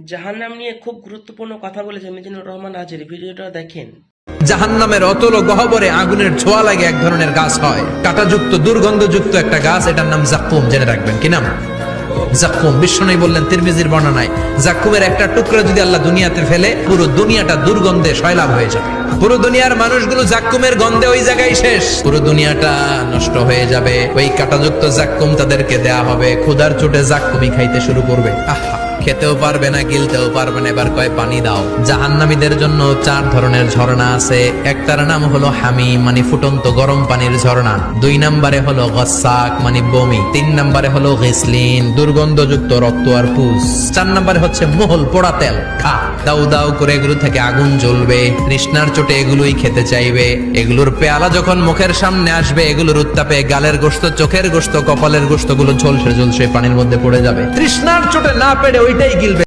জাহান্নাম নিয়ে খুব গুরুত্বপূর্ণ কথা বলেছে মিজানুর রহমান হাজির, ভিডিওটা দেখেন। জাহান্নামের অতল গহ্বরে আগুনের ছোঁয়া লাগে এক ধরনের গাছ হয়, কাঁটাযুক্ত দুর্গন্ধযুক্ত একটা গাছ, এটার নাম জাক্কুম। জেনে রাখবেন। কি নাম? জাক্কুম। বিশ্বনবী বললেন তিরমিজির বর্ণনায়, জাক্কুমের একটা টুকরা যদি আল্লাহ দুনিয়াতে ফেলে, পুরো দুনিয়াটা দুর্গন্ধে সয়লাব হয়ে যাবে। পুরো দুনিয়ার মানুষগুলো জাক্কুমের গন্ধে ওই জায়গায় শেষ, পুরো দুনিয়াটা নষ্ট হয়ে যাবে। ওই কাঁটাযুক্ত জাক্কুম তাদেরকে দেয়া হবে, ক্ষুধার চোটে জাক্কুমি খাইতে শুরু করবে। আহা, খেতেও পারবে না, গিলতেও পারবে না, এবার কয় পানি দাও। জাহান্নামীদের জন্য 4 ধরনের ঝর্ণা আছে। একটার নাম হলো হামিম, মানে ফুটন্ত গরম পানির ঝর্ণা। 2 নম্বরে হলো গসাক, মানে বমি। 3 নম্বরে হলো গিসলিন, দুর্গন্ধযুক্ত রক্ত আর পুষ। 4 নম্বরে হচ্ছে মোহল, পোড়া তেল। খা, দাউ দাউ করে এগুলো থেকে আগুন জ্বলবে, তৃষ্ণার চোটে এগুলোই খেতে চাইবে। এগুলোর পেয়ালা যখন মুখের সামনে আসবে, এগুলোর উত্তাপে গালের গোশত, চোখের গোশত, কপালের গোশত গুলো ঝলসে ঝলসে পানির মধ্যে পড়ে যাবে। তৃষ্ণার চোটে না পেরে ওইটাই গিলবে।